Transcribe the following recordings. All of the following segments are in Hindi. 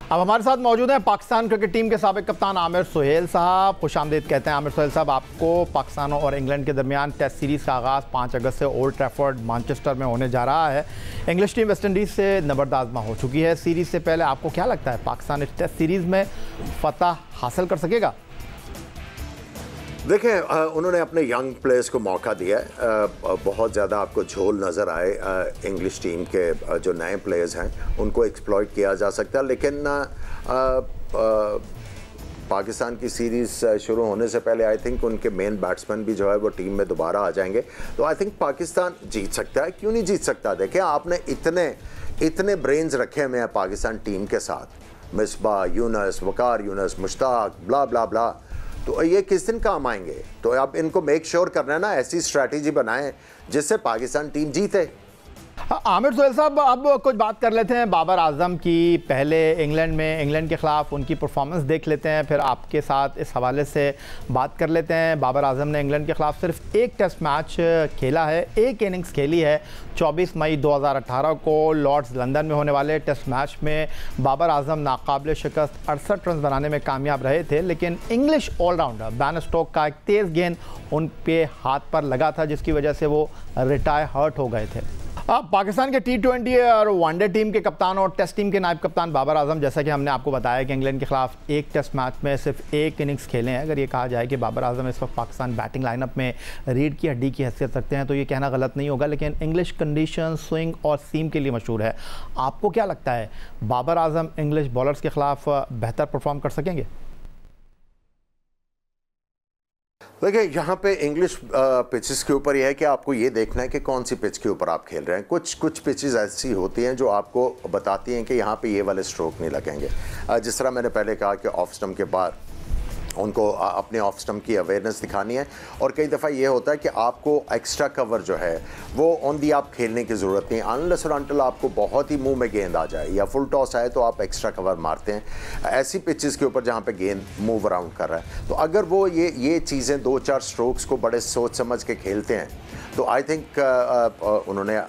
अब हमारे साथ मौजूद हैं पाकिस्तान क्रिकेट टीम के साबिक कप्तान आमिर सुहेल साहब। खुशामदीद कहते हैं आमिर सुहेल साहब आपको। पाकिस्तान और इंग्लैंड के दरमियान टेस्ट सीरीज़ का आगाज़ 5 अगस्त से ओल्ड ट्रैफर्ड मैनचेस्टर में होने जा रहा है। इंग्लिश टीम वेस्ट इंडीज़ से नबरदाज़मा हो चुकी है। सीरीज़ से पहले आपको क्या लगता है पाकिस्तान इस टेस्ट सीरीज़ में फतह हासिल कर सकेगा? देखिए, उन्होंने अपने यंग प्लेयर्स को मौका दिया है। बहुत ज़्यादा आपको झोल नज़र आए इंग्लिश टीम के जो नए प्लेयर्स हैं उनको एक्सप्लॉइट किया जा सकता है, लेकिन पाकिस्तान की सीरीज़ शुरू होने से पहले आई थिंक उनके मेन बैट्समैन भी जो है वो टीम में दोबारा आ जाएंगे, तो आई थिंक पाकिस्तान जीत सकता है। क्यों नहीं जीत सकता? देखिए, आपने इतने ब्रेन्स रखे हुए हैं पाकिस्तान टीम के साथ, मिसबा, यूनस, वकार यूनस, मुश्ताक, ब्ला ब्ला ब्ला, तो ये किस दिन काम आएंगे? तो अब इनको मेक श्योर करना है ना, ऐसी स्ट्रैटेजी बनाएं जिससे पाकिस्तान टीम जीते। आमिर सुहेल साहब, अब कुछ बात कर लेते हैं बाबर आजम की। पहले इंग्लैंड के ख़िलाफ़ उनकी परफॉर्मेंस देख लेते हैं, फिर आपके साथ इस हवाले से बात कर लेते हैं। बाबर आजम ने इंग्लैंड के ख़िलाफ़ सिर्फ एक टेस्ट मैच खेला है, एक इनिंग्स खेली है। 24 मई 2018 को लॉर्ड्स लंदन में होने वाले टेस्ट मैच में बाबर आजम नाकाबिल शिकस्त 68 रन बनाने में कामयाब रहे थे, लेकिन इंग्लिश ऑलराउंडर बैन स्टोक का एक तेज़ गेंद उन पे हाथ पर लगा था, जिसकी वजह से वो रिटायर हर्ट हो गए थे। अब पाकिस्तान के T20 और वनडे टीम के कप्तान और टेस्ट टीम के नायब कप्तान बाबर आजम, जैसा कि हमने आपको बताया कि इंग्लैंड के खिलाफ एक टेस्ट मैच में सिर्फ एक इनिंग्स खेले हैं। अगर ये कहा जाए कि बाबर आजम इस वक्त पाकिस्तान बैटिंग लाइनअप में रीढ़ की हड्डी की हैसियत रखते हैं तो ये कहना गलत नहीं होगा, लेकिन इंग्लिश कंडीशन, स्विंग और सीम के लिए मशहूर है। आपको क्या लगता है बाबर आजम इंग्लिश बॉलर्स के खिलाफ बेहतर परफॉर्म कर सकेंगे? देखिए, यहाँ पे इंग्लिश पिचेस के ऊपर यह है कि आपको ये देखना है कि कौन सी पिच के ऊपर आप खेल रहे हैं। कुछ पिचेस ऐसी होती हैं जो आपको बताती हैं कि यहाँ पे ये वाले स्ट्रोक नहीं लगेंगे। जिस तरह मैंने पहले कहा कि ऑफ स्टंप के बाद उनको अपने ऑफ स्टंप की अवेयरनेस दिखानी है, और कई दफ़ा ये होता है कि आपको एक्स्ट्रा कवर जो है वो ऑन दी आप खेलने की ज़रूरत नहीं। अनलेस और अनटिल आपको बहुत ही मुंह में गेंद आ जाए या फुल टॉस आए तो आप एक्स्ट्रा कवर मारते हैं ऐसी पिचेस के ऊपर जहाँ पे गेंद मूव अराउंड कर रहा है। तो अगर वो ये चीज़ें 2-4 स्ट्रोक्स को बड़े सोच समझ के खेलते हैं तो आई थिंक उन्होंने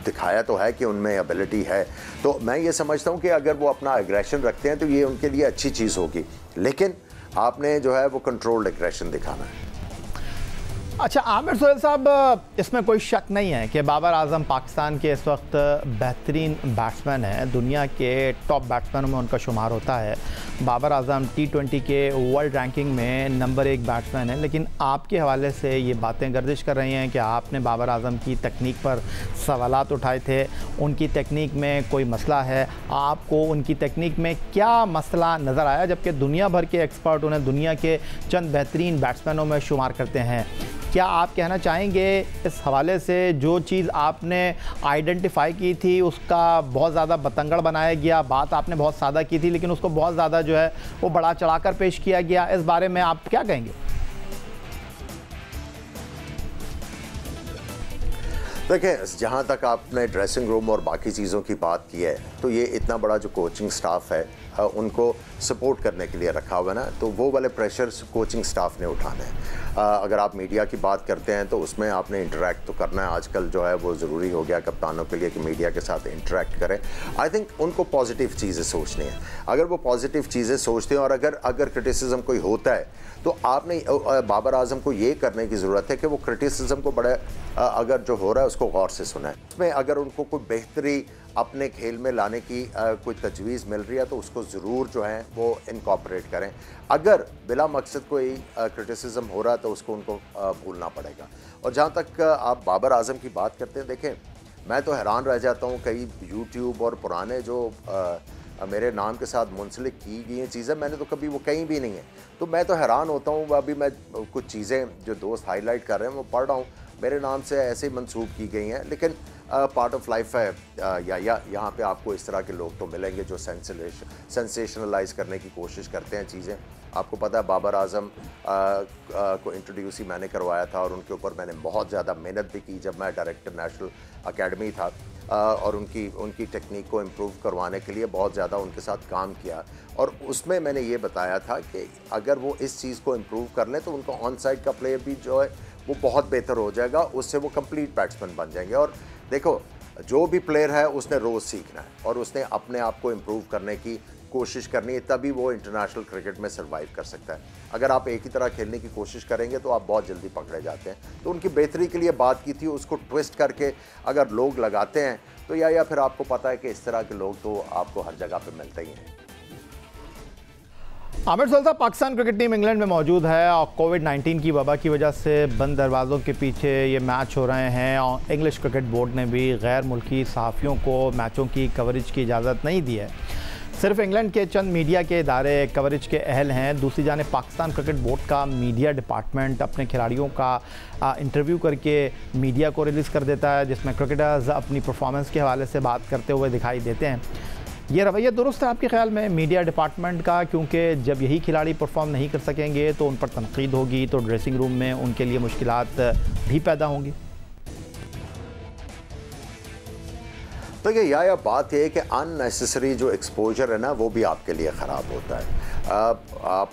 दिखाया तो है कि उनमें एबिलिटी है। तो मैं ये समझता हूँ कि अगर वो अपना एग्रेशन रखते हैं तो ये उनके लिए अच्छी चीज़ होगी, लेकिन आपने जो है वो कंट्रोल्ड एग्रेशन दिखाना है। अच्छा आमिर सुहेल साहब, इसमें कोई शक नहीं है कि बाबर आजम पाकिस्तान के इस वक्त बेहतरीन बैट्समैन हैं, दुनिया के टॉप बैट्समैनों में उनका शुमार होता है। बाबर आजम T20 के वर्ल्ड रैंकिंग में नंबर 1 बैट्समैन है, लेकिन आपके हवाले से ये बातें गर्दिश कर रही हैं कि आपने बाबर आजम की तकनीक पर सवालात उठाए थे। उनकी तकनीक में कोई मसला है? आपको उनकी तकनीक में क्या मसला नज़र आया, जबकि दुनिया भर के एक्सपर्ट उन्हें दुनिया के चंद बेहतरीन बैट्समैनों में शुमार करते हैं? क्या आप कहना चाहेंगे इस हवाले से जो चीज़ आपने आइडेंटिफाई की थी उसका बहुत ज़्यादा बतंगड़ बनाया गया, बात आपने बहुत सादा की थी लेकिन उसको बहुत ज़्यादा जो है वो बढ़ा चढ़ाकर पेश किया गया, इस बारे में आप क्या कहेंगे? देखिए, जहाँ तक आपने ड्रेसिंग रूम और बाकी चीज़ों की बात की है, तो ये इतना बड़ा जो कोचिंग स्टाफ है उनको सपोर्ट करने के लिए रखा हुआ है ना, तो वो वाले प्रेशर कोचिंग स्टाफ ने उठाने हैं। अगर आप मीडिया की बात करते हैं तो उसमें आपने इंटरेक्ट तो करना है। आजकल जो है वो ज़रूरी हो गया कप्तानों के लिए कि मीडिया के साथ इंटरेक्ट करें। आई थिंक उनको पॉजिटिव चीज़ें सोचनी है। अगर वो पॉजिटिव चीज़ें सोचते हैं और अगर क्रिटिसिज्म कोई होता है तो आपने बाबर आजम को ये करने की ज़रूरत है कि वो क्रिटिसिज्म को बड़े अगर जो हो रहा है उसको गौर से सुना है। उसमें अगर उनको कोई बेहतरी अपने खेल में लाने की कोई तजवीज़ मिल रही है तो उसको ज़रूर जो है वो इनकॉर्पोरेट करें। अगर बिला मकसद कोई क्रिटिसिज्म हो रहा है तो उसको उनको भूलना पड़ेगा। और जहाँ तक आप बाबर आजम की बात करते हैं, देखें मैं तो हैरान रह जाता हूँ, कई यूट्यूब और पुराने जो मेरे नाम के साथ मुंसलिक की गई हैं चीज़ें मैंने तो कभी वो कहीं भी नहीं है, तो मैं तो हैरान होता हूँ। अभी मैं कुछ चीज़ें जो दोस्त हाईलाइट कर रहे हैं वो पढ़ रहा हूँ, मेरे नाम से ऐसे ही मंसूब की गई हैं, लेकिन पार्ट ऑफ लाइफ है। या यहाँ पे आपको इस तरह के लोग तो मिलेंगे जो सेंसेशनलाइज करने की कोशिश करते हैं चीज़ें। आपको पता है बाबर आजम को इंट्रोड्यूस ही मैंने करवाया था और उनके ऊपर मैंने बहुत ज़्यादा मेहनत भी की जब मैं डायरेक्टर नेशनल अकेडमी था, और उनकी टेक्निक को इम्प्रूव करवाने के लिए बहुत ज़्यादा उनके साथ काम किया। और उसमें मैंने ये बताया था कि अगर वो इस चीज़ को इम्प्रूव कर लें तो उनका ऑन साइड का प्ले भी जो है वो बहुत बेहतर हो जाएगा, उससे वो कंप्लीट बैट्समैन बन जाएंगे। और देखो, जो भी प्लेयर है उसने रोज़ सीखना है और उसने अपने आप को इम्प्रूव करने की कोशिश करनी है, तभी वो इंटरनेशनल क्रिकेट में सर्वाइव कर सकता है। अगर आप एक ही तरह खेलने की कोशिश करेंगे तो आप बहुत जल्दी पकड़े जाते हैं। तो उनकी बेहतरी के लिए बात की थी, उसको ट्विस्ट करके अगर लोग लगाते हैं तो या फिर आपको पता है कि इस तरह के लोग तो आपको हर जगह पे मिलते ही हैं। आमिर सोहेल साहब, पाकिस्तान क्रिकेट टीम इंग्लैंड में मौजूद है और कोविड-19 की वबा की वजह से बंद दरवाज़ों के पीछे ये मैच हो रहे हैं और इंग्लिश क्रिकेट बोर्ड ने भी गैर मुल्की सहाफ़ियों को मैचों की कवरेज की इजाज़त नहीं दी है। सिर्फ इंग्लैंड के चंद मीडिया के इदारे कवरेज के अहल हैं। दूसरी जानिब पाकिस्तान क्रिकेट बोर्ड का मीडिया डिपार्टमेंट अपने खिलाड़ियों का इंटरव्यू करके मीडिया को रिलीज़ कर देता है, जिसमें क्रिकेटर्स अपनी परफॉर्मेंस के हवाले से बात करते हुए दिखाई देते हैं। ये रवैया दुरुस्त है आपके ख्याल में मीडिया डिपार्टमेंट का? क्योंकि जब यही खिलाड़ी परफॉर्म नहीं कर सकेंगे तो उन पर तनकीद होगी, तो ड्रेसिंग रूम में उनके लिए मुश्किलात भी पैदा होंगी। तो ये बात है कि अननेसेसरी जो एक्सपोजर है ना, वो भी आपके लिए ख़राब होता है।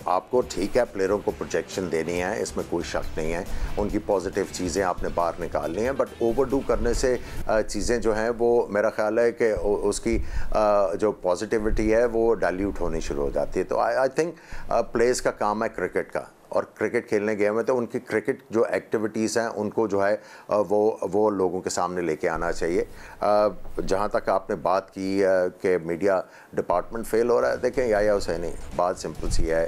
आपको ठीक है प्लेयरों को प्रोजेक्शन देनी है, इसमें कोई शक नहीं है, उनकी पॉजिटिव चीज़ें आपने बाहर निकालनी है, बट ओवरडू करने से चीज़ें जो हैं वो मेरा ख्याल है कि उसकी जो पॉजिटिविटी है वो डाइल्यूट होनी शुरू हो जाती है। तो आई थिंक प्लेयर्स का काम है क्रिकेट का, और क्रिकेट खेलने गए हुए तो उनकी क्रिकेट जो एक्टिविटीज़ हैं उनको जो है वो लोगों के सामने लेके आना चाहिए। जहाँ तक आपने बात की कि मीडिया डिपार्टमेंट फेल हो रहा है, देखें या हुसैनी, बात सिंपल सी है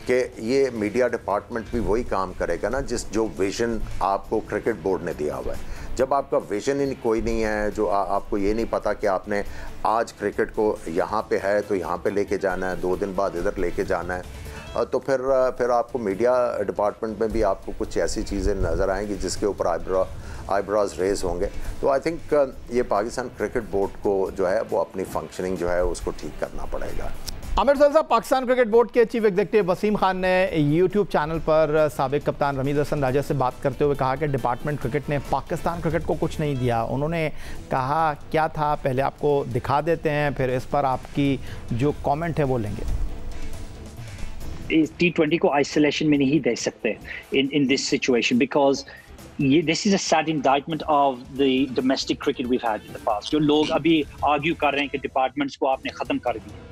कि ये मीडिया डिपार्टमेंट भी वही काम करेगा ना जो विज़न आपको क्रिकेट बोर्ड ने दिया हुआ है। जब आपका विज़न ही कोई नहीं है, जो आपको ये नहीं पता कि आपने आज क्रिकेट को यहाँ पे है तो यहाँ पे लेके जाना है, 2 दिन बाद इधर लेके जाना है, तो फिर आपको मीडिया डिपार्टमेंट में भी आपको कुछ ऐसी चीज़ें नज़र आएंगी जिसके ऊपर आईब्रोज रेज होंगे। तो आई थिंक ये पाकिस्तान क्रिकेट बोर्ड को जो है वो अपनी फंक्शनिंग जो है उसको ठीक करना पड़ेगा। आमिर सोहेल साहब, पाकिस्तान क्रिकेट बोर्ड के चीफ एग्जीक्यूटिव वसीम खान ने यूट्यूब चैनल पर साबिक कप्तान रमीज़ हसन राजा से बात करते हुए कहा कि डिपार्टमेंट क्रिकेट ने पाकिस्तान क्रिकेट को कुछ नहीं दिया। उन्होंने कहा क्या था, पहले आपको दिखा देते हैं, फिर इस पर आपकी जो कमेंट है वो लेंगे। T20 को आइसोलेशन में नहीं दे सकते in this situation because this is a sad indictment of the domestic cricket we've had in the past. जो लोग अभी आर्ग्यू कर रहे हैं कि डिपार्टमेंट्स को आपने ख़त्म कर दिया,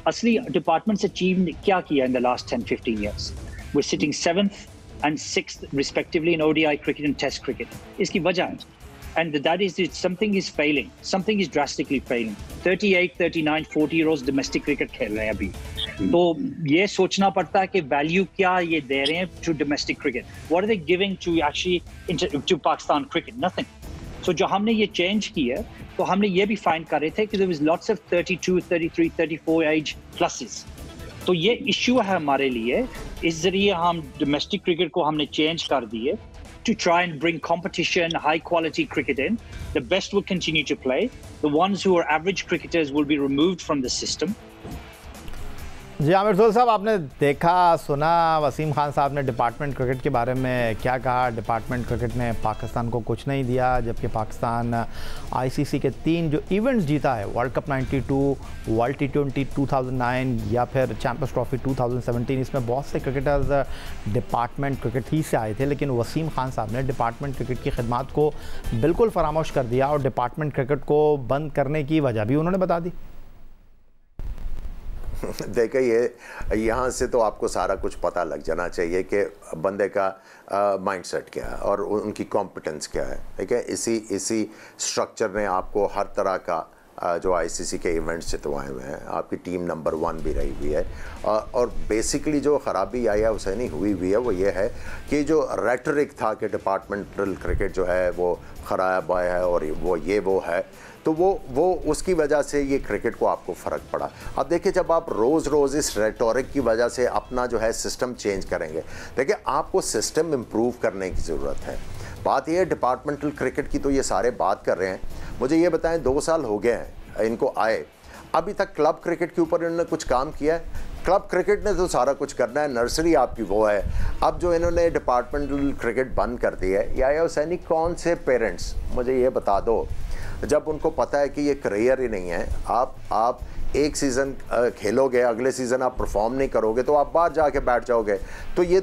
असली डिपार्टमेंट्स अचीव क्या किया in the last 10-15 years? We're sitting 7th and 6th respectively in ODI cricket and Test cricket. इसकी वजह है, and that is something is failing, something is drastically failing. 38, 39, 40-year-olds domestic cricket खेल रहे हैं अभी। तो ये सोचना पड़ता है कि वैल्यू क्या ये दे रहे हैं to domestic cricket, what are they giving to actually to Pakistan cricket, nothing. So जो हमने ये चेंज किया तो हमने ये भी फाइंड कर रहे थे कि there was lots of 32, 33, 34 age pluses. तो ये इशू है हमारे लिए, इस जरिए हम डोमेस्टिक क्रिकेट को हमने चेंज कर दिए to try and bring competition, high quality cricket in. The best will continue to play. The ones who are average cricketers will be removed from the system. जी आमिर सोहेल साहब, आपने देखा सुना वसीम खान साहब ने डिपार्टमेंट क्रिकेट के बारे में क्या कहा। डिपार्टमेंट क्रिकेट ने पाकिस्तान को कुछ नहीं दिया, जबकि पाकिस्तान आईसीसी के 3 जो इवेंट्स जीता है, वर्ल्ड कप 92, वर्ल्ड T20 2009 या फिर चैंपियंस ट्रॉफी 2017, इसमें बहुत से क्रिकेटर्स डिपार्टमेंट क्रिकेट ही से आए थे। लेकिन वसीम खान साहब ने डिपार्टमेंट क्रिकेट की खिदमात को बिल्कुल फरामोश कर दिया और डिपार्टमेंट क्रिकेट को बंद करने की वजह भी उन्होंने बता दी। देखिए, ये यहाँ से तो आपको सारा कुछ पता लग जाना चाहिए कि बंदे का माइंडसेट क्या है और उनकी कॉम्पिटेंस क्या है। ठीक है, इसी स्ट्रक्चर ने आपको हर तरह का जो आईसीसी के इवेंट्स जितवाए हुए हैं, आपकी टीम नंबर 1 भी रही हुई है। और बेसिकली जो ख़राबी या हुसैनी हुई है वो ये है कि जो रेटरिक था कि डिपार्टमेंटल क्रिकेट जो है वो ख़राब है और वो है, तो वो उसकी वजह से ये क्रिकेट को आपको फ़र्क पड़ा। अब देखिए, जब आप रोज़ इस रेटोरिक की वजह से अपना जो है सिस्टम चेंज करेंगे, देखिए आपको सिस्टम इम्प्रूव करने की ज़रूरत है। बात ये है डिपार्टमेंटल क्रिकेट की, तो ये सारे बात कर रहे हैं। मुझे ये बताएं, 2 साल हो गए हैं इनको आए, अभी तक क्लब क्रिकेट के ऊपर इन्होंने कुछ काम किया है? क्लब क्रिकेट ने तो सारा कुछ करना है, नर्सरी आपकी वो है। अब जो इन्होंने डिपार्टमेंटल क्रिकेट बंद कर दी है, या हुसैनी, कौन से पेरेंट्स, मुझे ये बता दो, जब उनको पता है कि ये करियर ही नहीं है, आप एक सीज़न खेलोगे, अगले सीज़न आप परफॉर्म नहीं करोगे तो आप बाहर जाके बैठ जाओगे, तो ये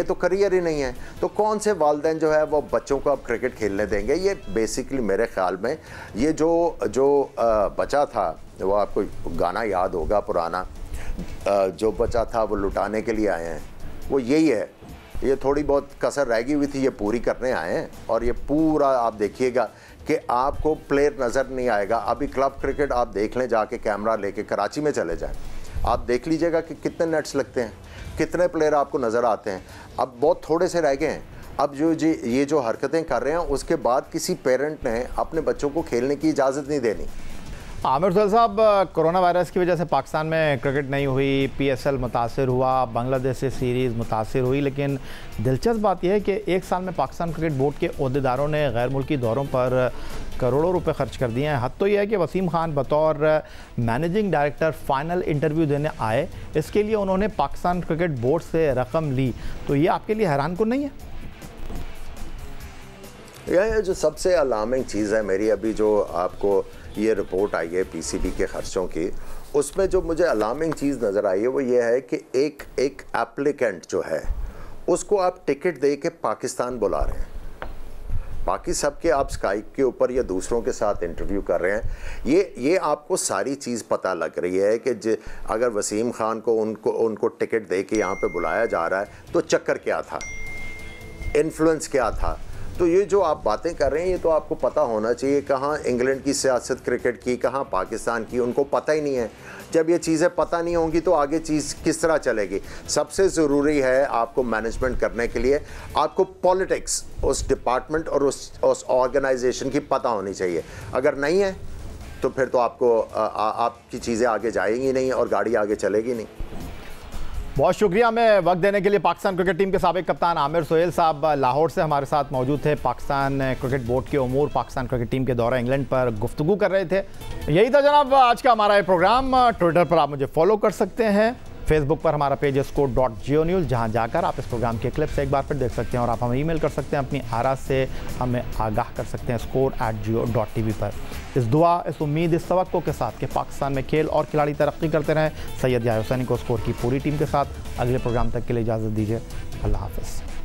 तो करियर ही नहीं है। तो कौन से वालिदैन जो है वो बच्चों को अब क्रिकेट खेलने देंगे? ये बेसिकली मेरे ख्याल में ये जो बचा था, वो आपको गाना याद होगा पुराना जो बचा था वो लुटाने के लिए आए हैं, वो यही है। ये थोड़ी बहुत कसर रह गई हुई थी, ये पूरी करने आए हैं। और ये पूरा आप देखिएगा कि आपको प्लेयर नज़र नहीं आएगा। अभी क्लब क्रिकेट आप देख लें, जाके कैमरा लेके कराची में चले जाएं, आप देख लीजिएगा कि कितने नेट्स लगते हैं, कितने प्लेयर आपको नज़र आते हैं। अब बहुत थोड़े से रह गए हैं। अब ये जो हरकतें कर रहे हैं, उसके बाद किसी पेरेंट ने अपने बच्चों को खेलने की इजाज़त नहीं देनी। आमिर सुहेल साहब, कोरोना वायरस की वजह से पाकिस्तान में क्रिकेट नहीं हुई, PSL मुतासिर हुआ, बांग्लादेश से सीरीज़ मुतासिर हुई, लेकिन दिलचस्प बात यह है कि एक साल में पाकिस्तान क्रिकेट बोर्ड के ओहदेदारों ने गैर मुल्की दौरों पर करोड़ों रुपए खर्च कर दिए हैं। हद तो यह है कि वसीम खान बतौर मैनेजिंग डायरेक्टर फ़ाइनल इंटरव्यू देने आए, इसके लिए उन्होंने पाकिस्तान क्रिकेट बोर्ड से रकम ली। तो ये आपके लिए हैरान कुन नहीं है? यह जो सबसे अलार्मिंग चीज़ है मेरी, अभी जो आपको ये रिपोर्ट आई है PCB के खर्चों की, उसमें जो मुझे अलार्मिंग चीज़ नज़र आई है वो ये है कि एक एप्लीकेंट जो है उसको आप टिकट दे के पाकिस्तान बुला रहे हैं। बाकी सब के आप स्काइप के ऊपर या दूसरों के साथ इंटरव्यू कर रहे हैं। ये आपको सारी चीज़ पता लग रही है कि अगर वसीम खान को उनको टिकट दे के यहाँ पे बुलाया जा रहा है तो चक्कर क्या था, इन्फ्लुएंस क्या था। तो ये जो आप बातें कर रहे हैं ये तो आपको पता होना चाहिए। कहाँ इंग्लैंड की सियासत क्रिकेट की, कहाँ पाकिस्तान की, उनको पता ही नहीं है। जब ये चीज़ें पता नहीं होंगी तो आगे चीज़ किस तरह चलेगी। सबसे ज़रूरी है आपको मैनेजमेंट करने के लिए आपको पॉलिटिक्स उस डिपार्टमेंट और उस ऑर्गेनाइजेशन की पता होनी चाहिए। अगर नहीं है तो फिर तो आपको आपकी चीज़ें आगे जाएंगी नहीं और गाड़ी आगे चलेगी नहीं। बहुत शुक्रिया हमें वक्त देने के लिए। पाकिस्तान क्रिकेट टीम के साबिक कप्तान आमिर सुहेल साहब लाहौर से हमारे साथ मौजूद थे। पाकिस्तान क्रिकेट बोर्ड के उमूर, पाकिस्तान क्रिकेट टीम के दौरा इंग्लैंड पर गुफ्तगू कर रहे थे। यही था जनाब आज का हमारा ये प्रोग्राम। ट्विटर पर आप मुझे फॉलो कर सकते हैं, फेसबुक पर हमारा पेज है score.geo-news, जहां जाकर आप इस प्रोग्राम के क्लिप्स एक बार फिर देख सकते हैं और आप हमें ईमेल कर सकते हैं, अपनी आरा से हमें आगाह कर सकते हैं score@geo.tv पर। इस दुआ, इस उम्मीद, इस तवक्को के साथ कि पाकिस्तान में खेल और खिलाड़ी तरक्की करते रहें, सैयद याहिया हुसैनी को स्कोर की पूरी टीम के साथ अगले प्रोग्राम तक के लिए इजाज़त दीजिए। अल्लाह हाफ़िज़।